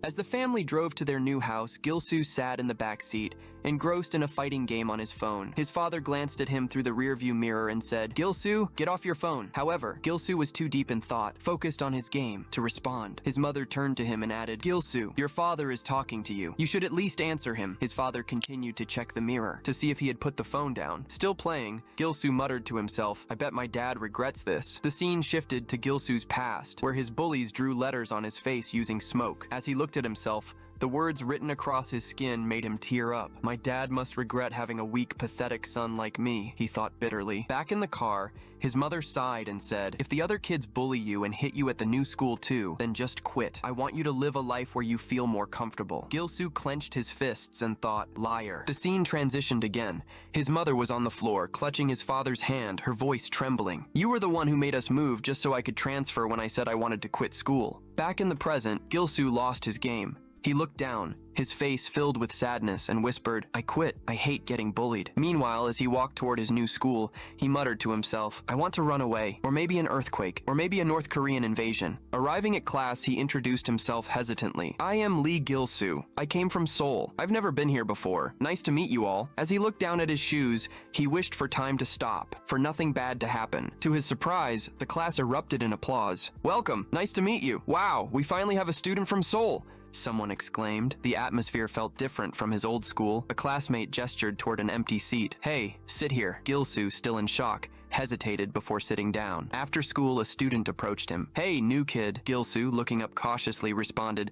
As the family drove to their new house, Gil-soo sat in the back seat, engrossed in a fighting game on his phone. His father glanced at him through the rearview mirror and said, "Gil-soo, get off your phone." However, Gil-soo was too deep in thought, focused on his game, to respond. His mother turned to him and added, "Gil-soo, your father is talking to you. You should at least answer him." His father continued to check the mirror, to see if he had put the phone down. Still playing, Gil-soo muttered to himself, "I bet my dad regrets this." The scene shifted to Gil-soo's past, where his bullies drew letters on his face using smoke. As he looked at himself, the words written across his skin made him tear up. "My dad must regret having a weak, pathetic son like me," he thought bitterly. Back in the car, his mother sighed and said, "If the other kids bully you and hit you at the new school too, then just quit. I want you to live a life where you feel more comfortable." Gil-soo clenched his fists and thought, "Liar." The scene transitioned again. His mother was on the floor, clutching his father's hand, her voice trembling. "You were the one who made us move just so I could transfer when I said I wanted to quit school." Back in the present, Gil-soo lost his game. He looked down, his face filled with sadness, and whispered, "I quit. I hate getting bullied." Meanwhile, as he walked toward his new school, he muttered to himself, "I want to run away, or maybe an earthquake, or maybe a North Korean invasion." Arriving at class, he introduced himself hesitantly. "I am Lee Gil-soo. I came from Seoul. I've never been here before. Nice to meet you all." As he looked down at his shoes, he wished for time to stop, for nothing bad to happen. To his surprise, the class erupted in applause. "Welcome. Nice to meet you. Wow, we finally have a student from Seoul," someone exclaimed. The atmosphere felt different from his old school. A classmate gestured toward an empty seat. "Hey, sit here." Gil-soo, still in shock, hesitated before sitting down. After school, a student approached him. "Hey, new kid." Gil-soo, looking up cautiously, responded,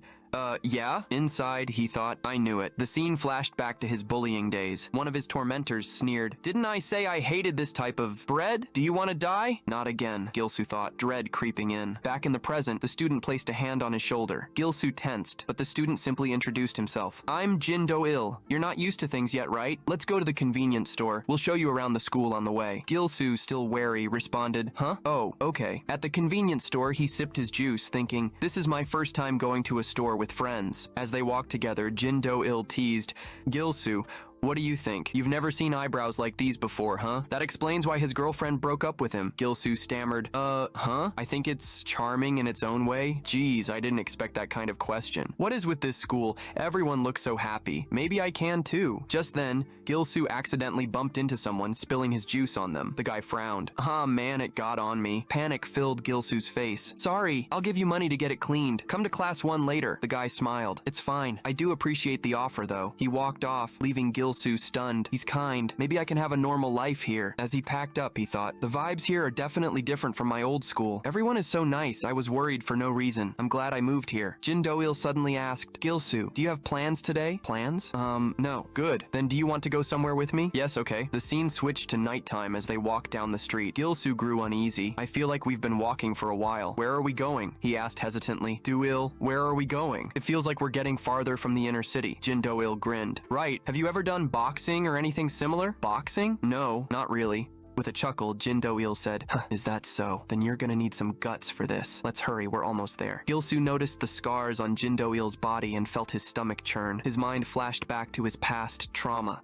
Yeah?" Inside, he thought, "I knew it." The scene flashed back to his bullying days. One of his tormentors sneered, "Didn't I say I hated this type of bread? Do you want to die?" "Not again," Gil-soo thought, dread creeping in. Back in the present, the student placed a hand on his shoulder. Gil-soo tensed, but the student simply introduced himself. "I'm Jin Do-il. You're not used to things yet, right? Let's go to the convenience store. We'll show you around the school on the way." Gil-soo, still wary, responded, "Huh? Oh, okay." At the convenience store, he sipped his juice, thinking, "This is my first time going to a store with friends." As they walked together, Jin Do-il teased, "Gil-soo, what do you think? You've never seen eyebrows like these before, huh? That explains why his girlfriend broke up with him." Gil-soo stammered, Huh? I think it's charming in its own way. Geez, I didn't expect that kind of question. What is with this school? Everyone looks so happy. Maybe I can too." Just then, Gil-soo accidentally bumped into someone, spilling his juice on them. The guy frowned. "Ah, man, it got on me." Panic filled Gil-soo's face. "Sorry, I'll give you money to get it cleaned. Come to class 1 later." The guy smiled. "It's fine. I do appreciate the offer, though." He walked off, leaving Gil-soo stunned. He's kind. Maybe I can have a normal life here. As he packed up, he thought, the vibes here are definitely different from my old school. Everyone is so nice. I was worried for no reason. I'm glad I moved here. Jin Do-il suddenly asked, "Gil-soo, do you have plans today?" "Plans? No." "Good. Then do you want to go somewhere with me?" "Yes, okay." The scene switched to nighttime as they walked down the street. Gil-soo grew uneasy. "I feel like we've been walking for a while. Where are we going?" he asked hesitantly. Do-il, where are we going? It feels like we're getting farther from the inner city. Jin Do-il grinned. "Right. Have you ever done boxing or anything similar?" "Boxing? No, not really." With a chuckle, Jin Do-il said, "Huh, is that so? Then you're gonna need some guts for this. Let's hurry, we're almost there." Gil-soo noticed the scars on Jin Do-il's body and felt his stomach churn. His mind flashed back to his past trauma.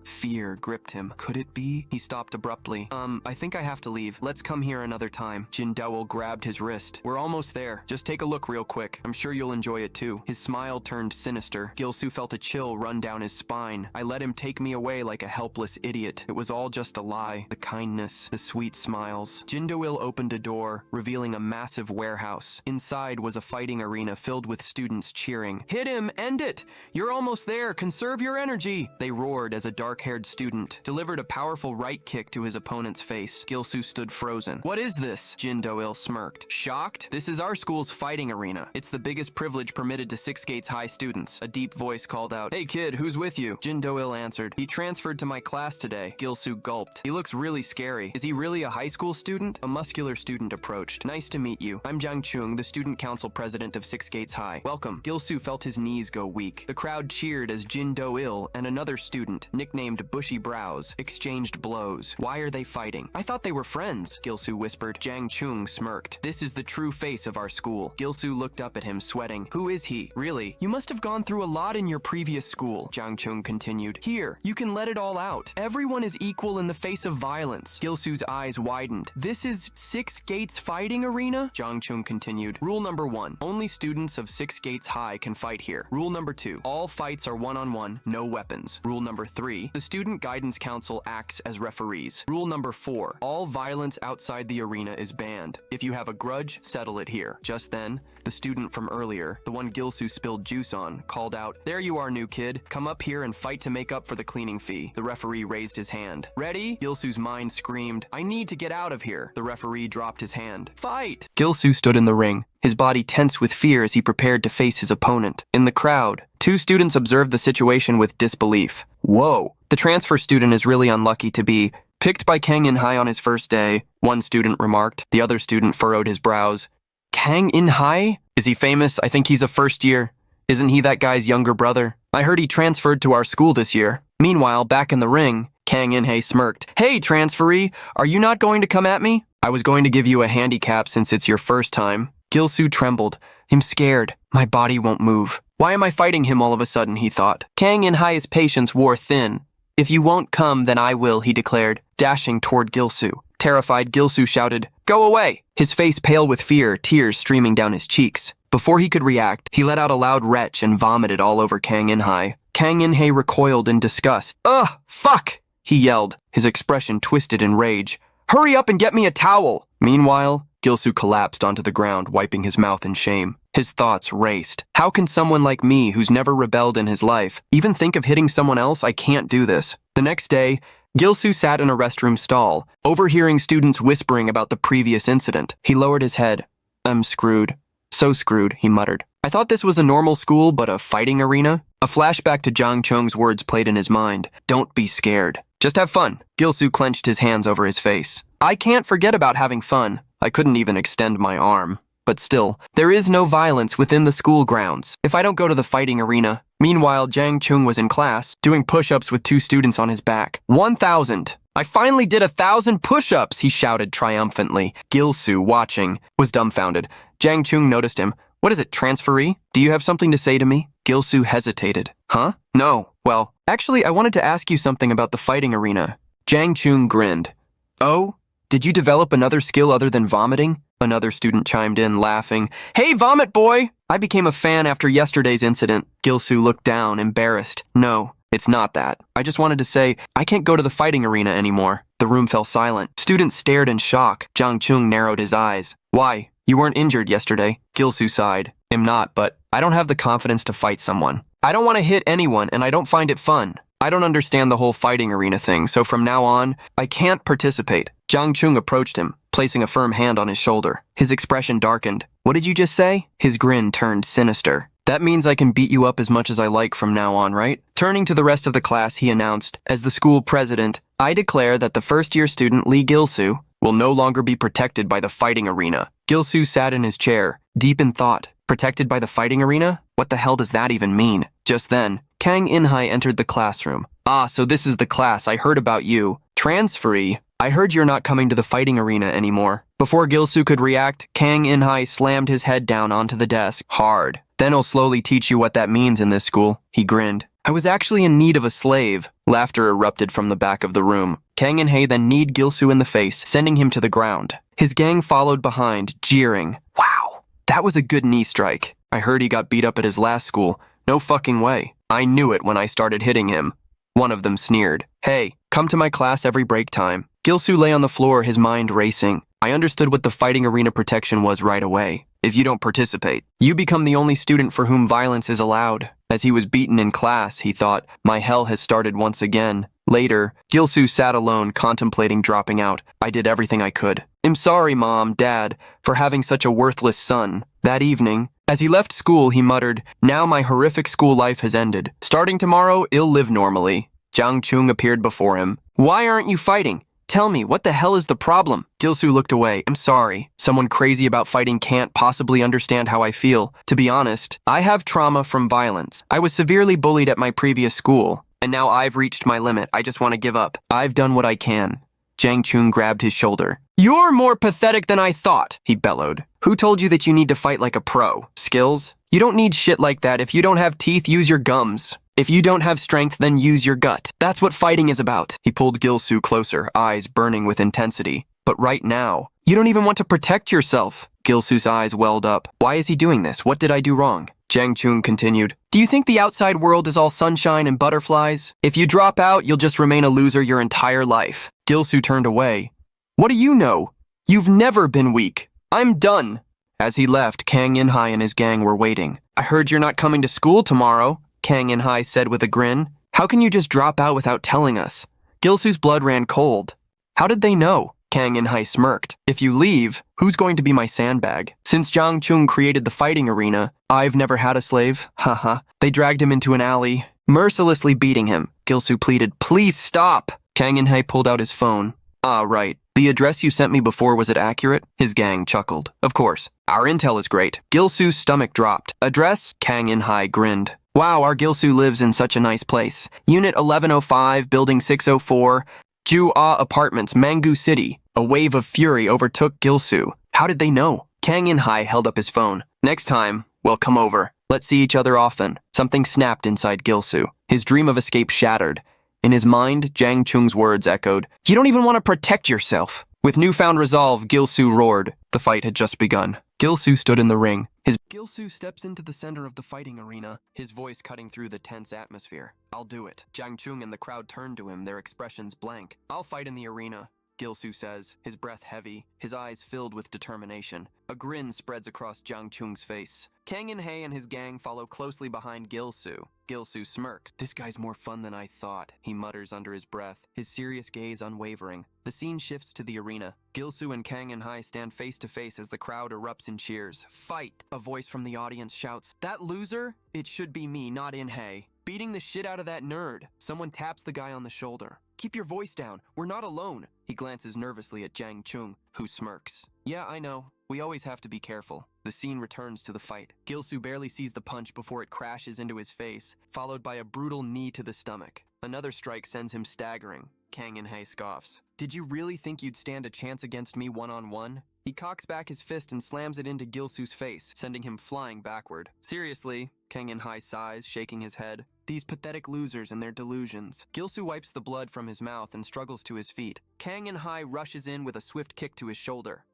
Fear gripped him. Could it be? He stopped abruptly. I think I have to leave. Let's come here another time." Jin Do-il grabbed his wrist. "We're almost there. Just take a look real quick. I'm sure you'll enjoy it too." His smile turned sinister. Gil-soo felt a chill run down his spine. "I let him take me away like a helpless idiot. It was all just a lie. The kindness, the sweet smiles." Jin Do-il opened a door, revealing a massive warehouse. Inside was a fighting arena filled with students cheering. "Hit him! End it! You're almost there! Conserve your energy!" They roared as a dark-haired student delivered a powerful right kick to his opponent's face. Gil-soo stood frozen. "What is this?" Jin Do-il smirked. "Shocked? This is our school's fighting arena. It's the biggest privilege permitted to 6 Gates High students." A deep voice called out, "Hey kid, who's with you?" Jin Do-il answered, "He transferred to my class today." Gil-soo gulped. "He looks really scary. Is he really a high school student?" A muscular student approached. "Nice to meet you. I'm Jang Chung, the student council president of 6 Gates High." "Welcome." Gil-soo felt his knees go weak. The crowd cheered as Jin Do-il and another student, nicknamed named Bushy Brows exchanged blows. Why are they fighting? I thought they were friends, Gilsu whispered. Jang Chung smirked. This is the true face of our school. Gilsu looked up at him, sweating. Who is he? Really? You must have gone through a lot in your previous school, Jang Chung continued. Here, you can let it all out. Everyone is equal in the face of violence. Gilsu's eyes widened. This is Six Gates fighting arena? Jang Chung continued. Rule number 1. Only students of 6 Gates High can fight here. Rule number 2. All fights are one-on-one, no weapons. Rule number 3. The Student Guidance Council acts as referees. Rule number 4. All violence outside the arena is banned. If you have a grudge, settle it here. Just then, the student from earlier, the one Gilsu spilled juice on, called out, There you are, new kid. Come up here and fight to make up for the cleaning fee. The referee raised his hand. Ready? Gilsu's mind screamed, I need to get out of here. The referee dropped his hand. Fight! Gilsu stood in the ring, his body tense with fear as he prepared to face his opponent. In the crowd, 2 students observed the situation with disbelief. Whoa! The transfer student is really unlucky to be picked by Kang In-hai on his first day, one student remarked. The other student furrowed his brows. Kang In-hai? Is he famous? I think he's a first year. Isn't he that guy's younger brother? I heard he transferred to our school this year. Meanwhile, back in the ring, Kang In-hai smirked. Hey, transferee, are you not going to come at me? I was going to give you a handicap since it's your first time. Gilsu trembled. I'm scared. My body won't move. Why am I fighting him all of a sudden, he thought. Kang In-hai's patience wore thin. If you won't come, then I will, he declared, dashing toward Gilsu. Terrified, Gilsu shouted, Go away! His face pale with fear, tears streaming down his cheeks. Before he could react, he let out a loud retch and vomited all over Kang In-hai. Kang In-hai recoiled in disgust. Ugh! Fuck! He yelled, his expression twisted in rage. Hurry up and get me a towel! Meanwhile, Gilsu collapsed onto the ground, wiping his mouth in shame. His thoughts raced. How can someone like me, who's never rebelled in his life, even think of hitting someone else? I can't do this. The next day, Gilsu sat in a restroom stall, overhearing students whispering about the previous incident. He lowered his head. I'm screwed. So screwed, he muttered. I thought this was a normal school, but a fighting arena? A flashback to Jang Chung's words played in his mind. Don't be scared. Just have fun. Gilsu clenched his hands over his face. I can't forget about having fun. I couldn't even extend my arm. But still, there is no violence within the school grounds. If I don't go to the fighting arena. Meanwhile, Jang Chung was in class, doing push-ups with 2 students on his back. 1,000! I finally did 1,000 push-ups, he shouted triumphantly. Gilsu, watching, was dumbfounded. Jang Chung noticed him. What is it, transferee? Do you have something to say to me? Gilsu hesitated. Huh? No. Well, actually, I wanted to ask you something about the fighting arena. Jang Chung grinned. Oh? Did you develop another skill other than vomiting? Another student chimed in, laughing. Hey, vomit boy! I became a fan after yesterday's incident. Gilsu looked down, embarrassed. No, it's not that. I just wanted to say, I can't go to the fighting arena anymore. The room fell silent. Students stared in shock. Jang Chung narrowed his eyes. Why? You weren't injured yesterday. Gilsu sighed. I'm not, but I don't have the confidence to fight someone. I don't want to hit anyone, and I don't find it fun. I don't understand the whole fighting arena thing, so from now on, I can't participate. Jang Chung approached him, placing a firm hand on his shoulder. His expression darkened. What did you just say? His grin turned sinister. That means I can beat you up as much as I like from now on, right? Turning to the rest of the class, he announced, as the school president, I declare that the first-year student Lee Gilsu will no longer be protected by the fighting arena. Gilsu sat in his chair, deep in thought. Protected by the fighting arena? What the hell does that even mean? Just then, Kang In-hai entered the classroom. Ah, so this is the class. I heard about you. Transferee. I heard you're not coming to the fighting arena anymore. Before Gilsu could react, Kang In-hai slammed his head down onto the desk, hard. Then he'll slowly teach you what that means in this school. He grinned. I was actually in need of a slave. Laughter erupted from the back of the room. Kang In-hai then kneed Gilsu in the face, sending him to the ground. His gang followed behind, jeering. Wow, that was a good knee strike. I heard he got beat up at his last school. No fucking way. I knew it when I started hitting him. One of them sneered. Hey, come to my class every break time. Gilsu lay on the floor, his mind racing. I understood what the fighting arena protection was right away. If you don't participate, you become the only student for whom violence is allowed. As he was beaten in class, he thought, my hell has started once again. Later, Gilsu sat alone, contemplating dropping out. I did everything I could. I'm sorry, Mom, Dad, for having such a worthless son. That evening, as he left school, he muttered, now my horrific school life has ended. Starting tomorrow, I'll live normally. Jang Chung appeared before him. Why aren't you fighting? Tell me, what the hell is the problem? Gilsu looked away. I'm sorry. Someone crazy about fighting can't possibly understand how I feel. To be honest, I have trauma from violence. I was severely bullied at my previous school. And now I've reached my limit. I just want to give up. I've done what I can. Jang Chung grabbed his shoulder. You're more pathetic than I thought, he bellowed. Who told you that you need to fight like a pro? Skills? You don't need shit like that. If you don't have teeth, use your gums. If you don't have strength, then use your gut. That's what fighting is about. He pulled Gil-soo closer, eyes burning with intensity. But right now, you don't even want to protect yourself. Gil-soo's eyes welled up. Why is he doing this? What did I do wrong? Jang Chung continued. Do you think the outside world is all sunshine and butterflies? If you drop out, you'll just remain a loser your entire life. Gil-soo turned away. What do you know? You've never been weak. I'm done. As he left, Kang In-hai and his gang were waiting. I heard you're not coming to school tomorrow, Kang In-hai said with a grin. How can you just drop out without telling us? Gil-soo's blood ran cold. How did they know? Kang In-hai smirked. If you leave, who's going to be my sandbag? Since Jang Chung created the fighting arena, I've never had a slave. Haha. They dragged him into an alley, mercilessly beating him. Gil-soo pleaded, please stop. Kang In-hai pulled out his phone. Ah, right. The address you sent me before, was it accurate? His gang chuckled. Of course. Our intel is great. Gil-soo's stomach dropped. Address? Kang In-hai grinned. Wow, our Gil-soo lives in such a nice place. Unit 1105, Building 604, Ju-ah Apartments, Mangu City. A wave of fury overtook Gil-soo. How did they know? Kang In-hai held up his phone. Next time, well, come over. Let's see each other often. Something snapped inside Gil-soo. His dream of escape shattered. In his mind, Jang Chung's words echoed. You don't even want to protect yourself. With newfound resolve, Gil-soo roared. The fight had just begun. Gil-soo stood in the ring. Gil-soo steps into the center of the fighting arena, his voice cutting through the tense atmosphere. I'll do it. Jang Chung and the crowd turn to him, their expressions blank. I'll fight in the arena, Gil-soo says, his breath heavy, his eyes filled with determination. A grin spreads across Jang Chung's face. Kang In-hai and his gang follow closely behind Gil-soo. Gil-soo smirks. This guy's more fun than I thought, he mutters under his breath, his serious gaze unwavering. The scene shifts to the arena. Gil-soo and Kang In-hai stand face to face as the crowd erupts in cheers. Fight! A voice from the audience shouts. That loser? It should be me, not In-hai. Beating the shit out of that nerd. Someone taps the guy on the shoulder. Keep your voice down. We're not alone. He glances nervously at Jang Chung, who smirks. Yeah, I know. We always have to be careful. The scene returns to the fight. Gil-soo barely sees the punch before it crashes into his face, followed by a brutal knee to the stomach. Another strike sends him staggering. Kang In-hai scoffs. Did you really think you'd stand a chance against me one-on-one? He cocks back his fist and slams it into Gil-soo's face, sending him flying backward. Seriously, Kang In-hai sighs, shaking his head. These pathetic losers and their delusions. Gil-soo wipes the blood from his mouth and struggles to his feet. Kang In-hai rushes in with a swift kick to his shoulder.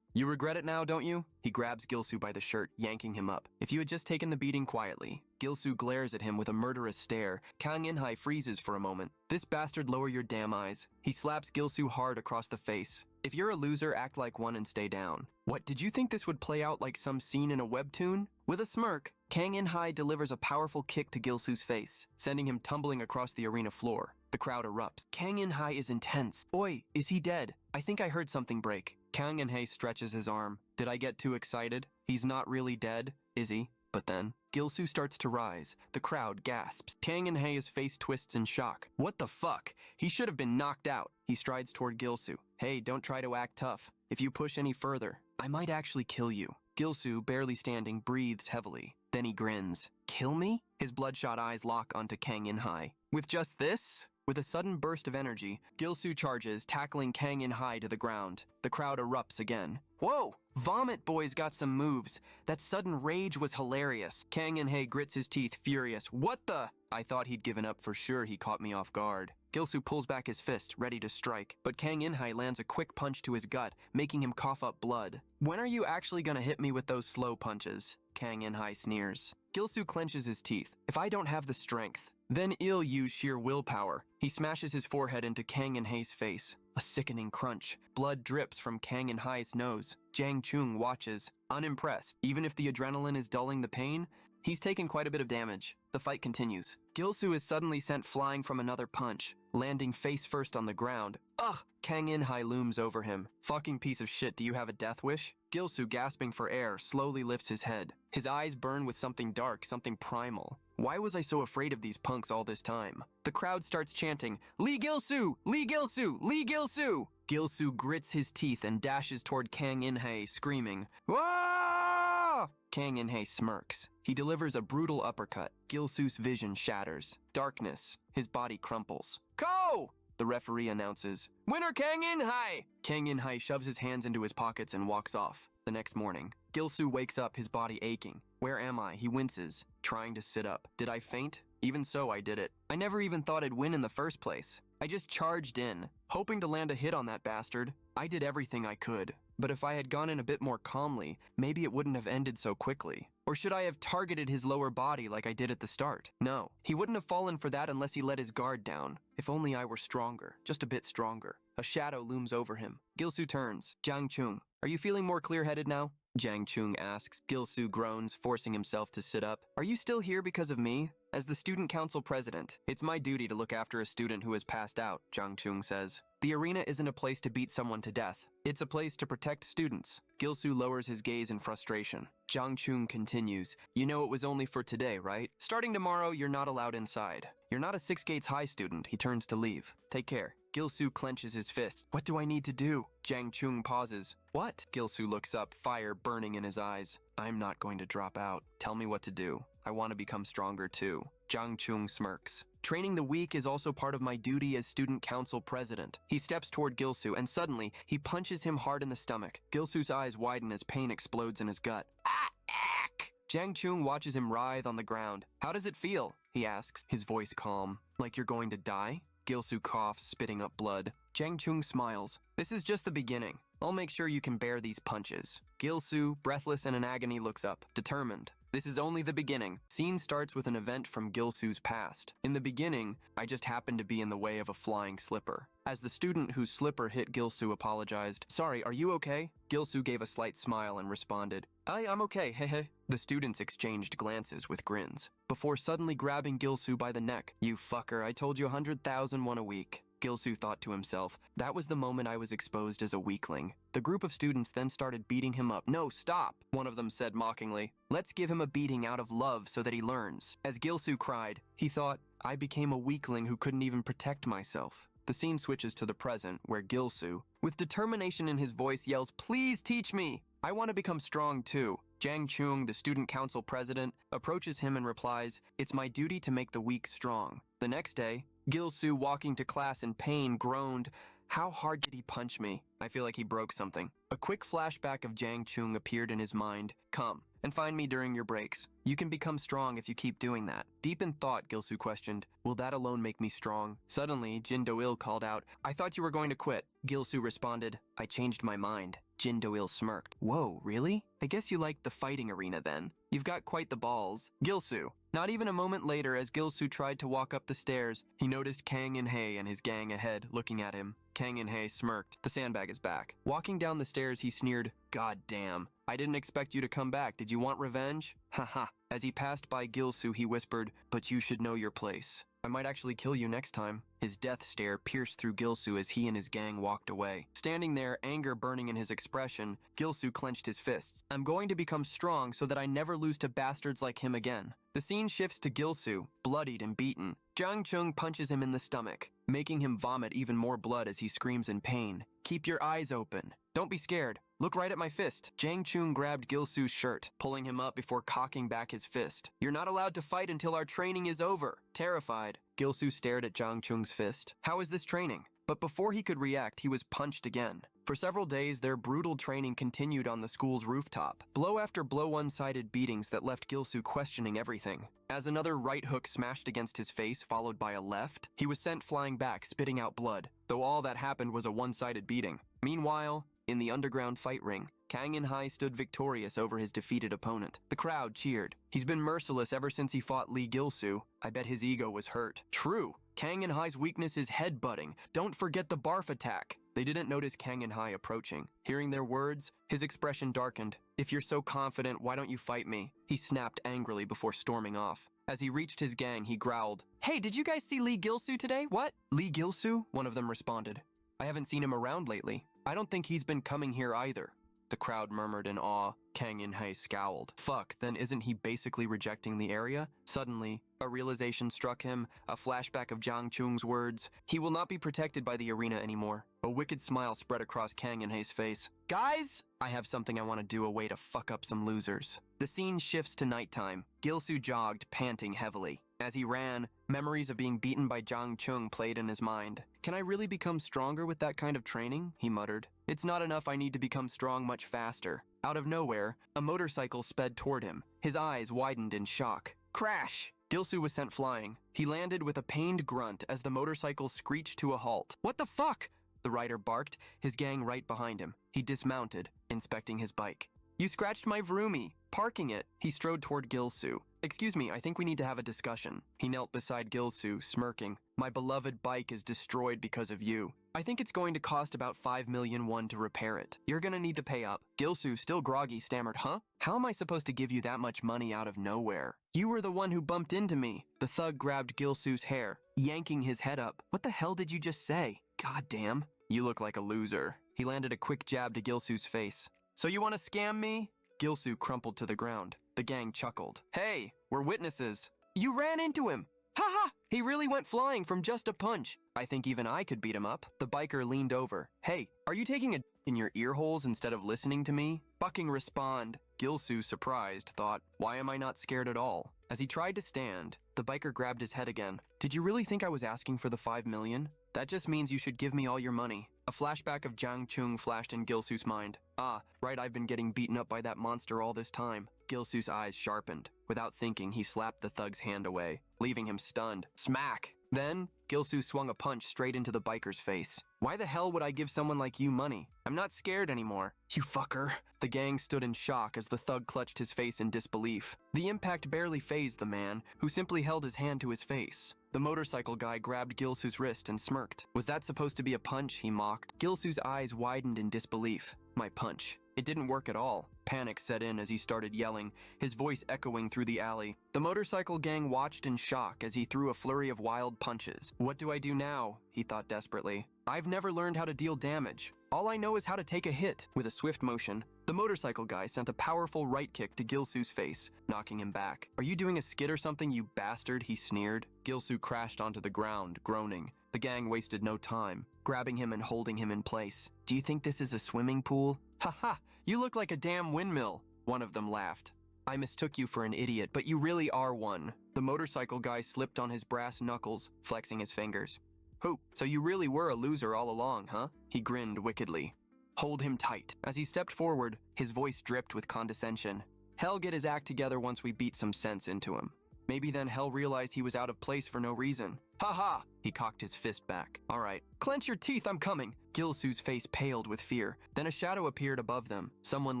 You regret it now, don't you? He grabs Gil-soo by the shirt, yanking him up. If you had just taken the beating quietly. Gil-soo glares at him with a murderous stare. Kang In-hai freezes for a moment. This bastard, lower your damn eyes. He slaps Gil-soo hard across the face. If you're a loser, act like one and stay down. What, did you think this would play out like some scene in a webtoon? With a smirk, Kang In-hai delivers a powerful kick to Gil-soo's face, sending him tumbling across the arena floor. The crowd erupts. Kang In-hai is intense. Oi, is he dead? I think I heard something break. Kang In-hai stretches his arm. Did I get too excited? He's not really dead, is he? But then, Gil-soo starts to rise. The crowd gasps. Kang In-hai's face twists in shock. What the fuck? He should have been knocked out. He strides toward Gil-soo. Hey, don't try to act tough. If you push any further, I might actually kill you. Gil-soo, barely standing, breathes heavily. Then he grins. Kill me? His bloodshot eyes lock onto Kang In-hai. With just this? With a sudden burst of energy, Gil-soo charges, tackling Kang In-hai to the ground. The crowd erupts again. Whoa! Vomit Boy's got some moves. That sudden rage was hilarious. Kang In-hai grits his teeth, furious. What the? I thought he'd given up for sure. He caught me off guard. Gil-soo pulls back his fist, ready to strike. But Kang In-hai lands a quick punch to his gut, making him cough up blood. When are you actually gonna hit me with those slow punches? Kang In-hai sneers. Gil-soo clenches his teeth. If I don't have the strength, then I'll use sheer willpower. He smashes his forehead into Kang In-hai's face. A sickening crunch. Blood drips from Kang In-hai's nose. Jang Chung watches, unimpressed. Even if the adrenaline is dulling the pain, he's taken quite a bit of damage. The fight continues. Gil-soo is suddenly sent flying from another punch, landing face first on the ground. Ugh! Kang In-hai looms over him. Fucking piece of shit, do you have a death wish? Gil-soo, gasping for air, slowly lifts his head. His eyes burn with something dark, something primal. Why was I so afraid of these punks all this time? The crowd starts chanting, Lee Gil-soo! Lee Gil-soo! Lee Gil-soo! Gil-soo grits his teeth and dashes toward Kang In-hai, screaming, Wah! Kang In-hae smirks. He delivers a brutal uppercut. Gil-soo's vision shatters. Darkness. His body crumples. Ko! The referee announces. Winner Kang In-hae! Kang In-hae shoves his hands into his pockets and walks off. The next morning, Gil-soo wakes up, his body aching. Where am I? He winces, trying to sit up. Did I faint? Even so, I did it. I never even thought I'd win in the first place. I just charged in, hoping to land a hit on that bastard. I did everything I could. But if I had gone in a bit more calmly, maybe it wouldn't have ended so quickly. Or should I have targeted his lower body like I did at the start? No, he wouldn't have fallen for that unless he let his guard down. If only I were stronger, just a bit stronger. A shadow looms over him. Gil-soo turns. Jang Chung, are you feeling more clear-headed now? Jang Chung asks. Gil-soo groans, forcing himself to sit up. Are you still here because of me? As the student council president, it's my duty to look after a student who has passed out, Jang Chung says. The arena isn't a place to beat someone to death. It's a place to protect students. Gil-soo lowers his gaze in frustration. Jang Chung continues. You know it was only for today, right? Starting tomorrow, you're not allowed inside. You're not a 6 Gates High student. He turns to leave. Take care. Gil-soo clenches his fist. What do I need to do? Jang Chung pauses. What? Gil-soo looks up, fire burning in his eyes. I'm not going to drop out. Tell me what to do. I want to become stronger too. Jang Chung smirks. Training the weak is also part of my duty as student council president. He steps toward Gil-soo and suddenly he punches him hard in the stomach. Gil-soo's eyes widen as pain explodes in his gut. Ah, ack! Jang Chung watches him writhe on the ground. How does it feel? He asks, his voice calm. Like you're going to die? Gil-soo coughs, spitting up blood. Jang Chung smiles. This is just the beginning. I'll make sure you can bear these punches. Gil-soo, breathless and in agony, looks up, determined. This is only the beginning. Scene starts with an event from Gil-soo's past. In the beginning, I just happened to be in the way of a flying slipper. As the student whose slipper hit Gil-soo apologized, Sorry, are you okay? Gil-soo gave a slight smile and responded, I'm okay, hehe. The students exchanged glances with grins, before suddenly grabbing Gil-soo by the neck. You fucker, I told you 100,000 a week. Gil-soo thought to himself, that was the moment I was exposed as a weakling. The group of students then started beating him up. No, stop, one of them said mockingly. Let's give him a beating out of love so that he learns. As Gil-soo cried, he thought, I became a weakling who couldn't even protect myself. The scene switches to the present, where Gil-soo, with determination in his voice, yells, Please teach me! I want to become strong too. Jang Chung, the student council president, approaches him and replies, It's my duty to make the weak strong. The next day, Gil-soo, walking to class in pain, groaned, How hard did he punch me? I feel like he broke something. A quick flashback of Jang Chung appeared in his mind. Come and find me during your breaks. You can become strong if you keep doing that. Deep in thought, Gil-soo questioned, Will that alone make me strong? Suddenly, Jin Do-il called out, I thought you were going to quit. Gil-soo responded, I changed my mind. Jin Do-il smirked. Whoa, really? I guess you liked the fighting arena then. You've got quite the balls. Gil-soo. Not even a moment later, as Gil-soo tried to walk up the stairs, he noticed Kang In-hae and his gang ahead, looking at him. Kang In-hae smirked. The sandbag is back. Walking down the stairs, he sneered, God damn. I didn't expect you to come back. Did you want revenge? Haha. As he passed by Gil-soo, he whispered, But you should know your place. I might actually kill you next time. His death stare pierced through Gil-soo as he and his gang walked away. Standing there, anger burning in his expression, Gil-soo clenched his fists. I'm going to become strong so that I never lose to bastards like him again. The scene shifts to Gil-soo, bloodied and beaten. Jang Chung punches him in the stomach, making him vomit even more blood as he screams in pain. Keep your eyes open. Don't be scared. Look right at my fist. Jang Chung grabbed Gil-soo's shirt, pulling him up before cocking back his fist. You're not allowed to fight until our training is over. Terrified, Gil-soo stared at Jang Chung's fist. How is this training? But before he could react, he was punched again. For several days, their brutal training continued on the school's rooftop. Blow after blow one-sided beatings that left Gil-soo questioning everything. As another right hook smashed against his face, followed by a left, he was sent flying back, spitting out blood, though all that happened was a one-sided beating. Meanwhile, in the underground fight ring, Kang In-hae stood victorious over his defeated opponent. The crowd cheered. He's been merciless ever since he fought Lee Gil-soo. I bet his ego was hurt. True. Kang In-hae's weakness is headbutting. Don't forget the barf attack. They didn't notice Kang In-hae approaching. Hearing their words, his expression darkened. If you're so confident, why don't you fight me? He snapped angrily before storming off. As he reached his gang, he growled, Hey, did you guys see Lee Gil-soo today? What? Lee Gil-soo? One of them responded. I haven't seen him around lately. I don't think he's been coming here either. The crowd murmured in awe. Kang In-hae scowled. Fuck, then isn't he basically rejecting the area? Suddenly, a realization struck him, a flashback of Jang Chung's words. He will not be protected by the arena anymore. A wicked smile spread across Kang and Hei's face. Guys, I have something I want to do, a way to fuck up some losers. The scene shifts to nighttime. Gil-soo jogged, panting heavily. As he ran, memories of being beaten by Jang Chung played in his mind. Can I really become stronger with that kind of training? He muttered. It's not enough, I need to become strong much faster. Out of nowhere, a motorcycle sped toward him. His eyes widened in shock. Crash! Gil-soo was sent flying. He landed with a pained grunt as the motorcycle screeched to a halt. What the fuck? The rider barked, his gang right behind him. He dismounted, inspecting his bike. You scratched my vroomie. Parking it, he strode toward Gil-soo. Excuse me, I think we need to have a discussion. He knelt beside Gil-soo, smirking. My beloved bike is destroyed because of you. I think it's going to cost about 5 million won to repair it. You're gonna need to pay up. Gil-soo, still groggy, stammered, huh? How am I supposed to give you that much money out of nowhere? You were the one who bumped into me. The thug grabbed Gil-soo's hair, yanking his head up. What the hell did you just say? God damn. You look like a loser. He landed a quick jab to Gil-soo's face. So you want to scam me? Gil-soo crumpled to the ground. The gang chuckled. Hey, we're witnesses. You ran into him. Ha ha! He really went flying from just a punch. I think even I could beat him up. The biker leaned over. Hey, are you taking a in your ear holes instead of listening to me? Bucking respond. Gil-soo, surprised, thought, why am I not scared at all? As he tried to stand, the biker grabbed his head again. Did you really think I was asking for the 5 million? That just means you should give me all your money. A flashback of Jang Chung flashed in Gil-soo's mind. Ah, right, I've been getting beaten up by that monster all this time. Gil-soo's eyes sharpened. Without thinking, he slapped the thug's hand away, leaving him stunned. Smack! Then, Gil-soo swung a punch straight into the biker's face. Why the hell would I give someone like you money? I'm not scared anymore. You fucker. The gang stood in shock as the thug clutched his face in disbelief. The impact barely fazed the man, who simply held his hand to his face. The motorcycle guy grabbed Gil-soo's wrist and smirked. Was that supposed to be a punch? He mocked. Gil-soo's eyes widened in disbelief. My punch. It didn't work at all. Panic set in as he started yelling, his voice echoing through the alley. The motorcycle gang watched in shock as he threw a flurry of wild punches. What do I do now? He thought desperately. I've never learned how to deal damage. All I know is how to take a hit. With a swift motion, the motorcycle guy sent a powerful right kick to Gil-soo's face, knocking him back. Are you doing a skit or something, you bastard? He sneered. Gil-soo crashed onto the ground, groaning. The gang wasted no time, grabbing him and holding him in place. Do you think this is a swimming pool? Ha ha, you look like a damn windmill. One of them laughed. I mistook you for an idiot, but you really are one. The motorcycle guy slipped on his brass knuckles, flexing his fingers. Who? So you really were a loser all along, huh? He grinned wickedly. Hold him tight. As he stepped forward, his voice dripped with condescension. Hell get his act together once we beat some sense into him. Maybe then Hell realized he was out of place for no reason. Ha ha! He cocked his fist back. All right. Clench your teeth, I'm coming! Gil-soo's face paled with fear. Then a shadow appeared above them. Someone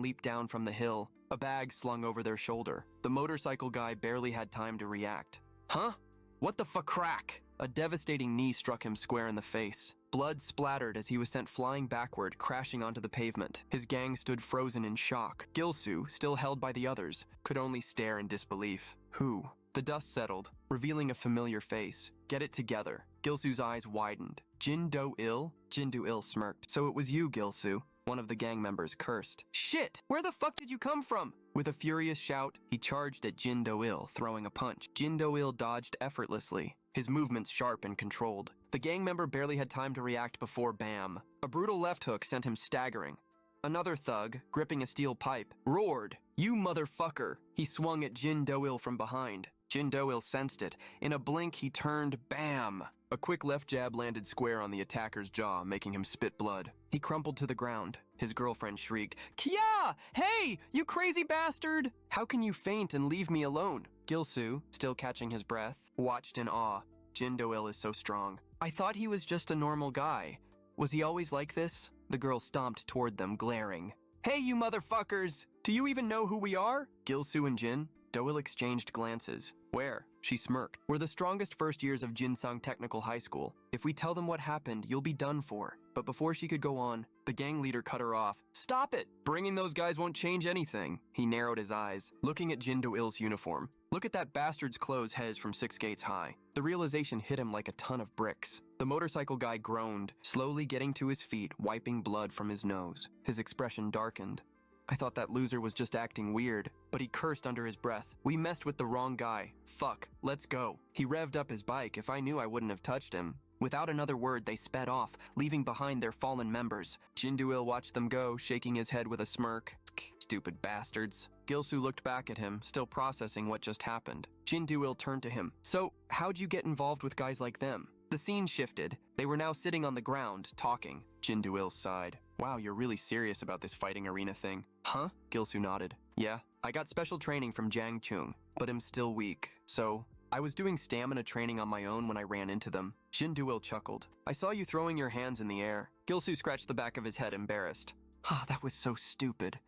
leaped down from the hill, a bag slung over their shoulder. The motorcycle guy barely had time to react. Huh? What the fuck crack? A devastating knee struck him square in the face. Blood splattered as he was sent flying backward, crashing onto the pavement. His gang stood frozen in shock. Gil-soo, still held by the others, could only stare in disbelief. Who? The dust settled, revealing a familiar face. Get it together. Gil-soo's eyes widened. Jin Do-il? Jin Do-il smirked. So it was you, Gil-soo. One of the gang members cursed. Shit! Where the fuck did you come from? With a furious shout, he charged at Jin Do-il, throwing a punch. Jin Do-il dodged effortlessly, his movements sharp and controlled. The gang member barely had time to react before bam. A brutal left hook sent him staggering. Another thug, gripping a steel pipe, roared, "You motherfucker!" He swung at Jin Do-il from behind. Jin Do-il sensed it. In a blink, he turned, bam! A quick left jab landed square on the attacker's jaw, making him spit blood. He crumpled to the ground. His girlfriend shrieked, Kya! Hey, you crazy bastard! How can you faint and leave me alone? Gil-soo, still catching his breath, watched in awe. Jin Do-il is so strong. I thought he was just a normal guy. Was he always like this? The girl stomped toward them, glaring. Hey, you motherfuckers! Do you even know who we are? Gil-soo and Jin Do-il exchanged glances. Where? She smirked. We're the strongest first years of Jinsang Technical High School. If we tell them what happened, you'll be done for. But before she could go on, the gang leader cut her off. Stop it! Bringing those guys won't change anything. He narrowed his eyes, looking at Jin Do-il's uniform. Look at that bastard's clothes Hez from 6 gates high. The realization hit him like a ton of bricks. The motorcycle guy groaned, slowly getting to his feet, wiping blood from his nose. His expression darkened. I thought that loser was just acting weird, but he cursed under his breath. We messed with the wrong guy. Fuck, let's go. He revved up his bike. If I knew, I wouldn't have touched him. Without another word, they sped off, leaving behind their fallen members. Jindu-il watched them go, shaking his head with a smirk. Stupid bastards. Gilsoo looked back at him, still processing what just happened. Jindu-il turned to him. So, how'd you get involved with guys like them? The scene shifted. They were now sitting on the ground, talking. Jindu-il sighed. Wow, you're really serious about this fighting arena thing. Huh? Gilsoo nodded. Yeah, I got special training from Jang Chung, but am still weak. So, I was doing stamina training on my own when I ran into them. Jindu-il chuckled. I saw you throwing your hands in the air. Gilsoo scratched the back of his head, embarrassed. Ah, that was so stupid.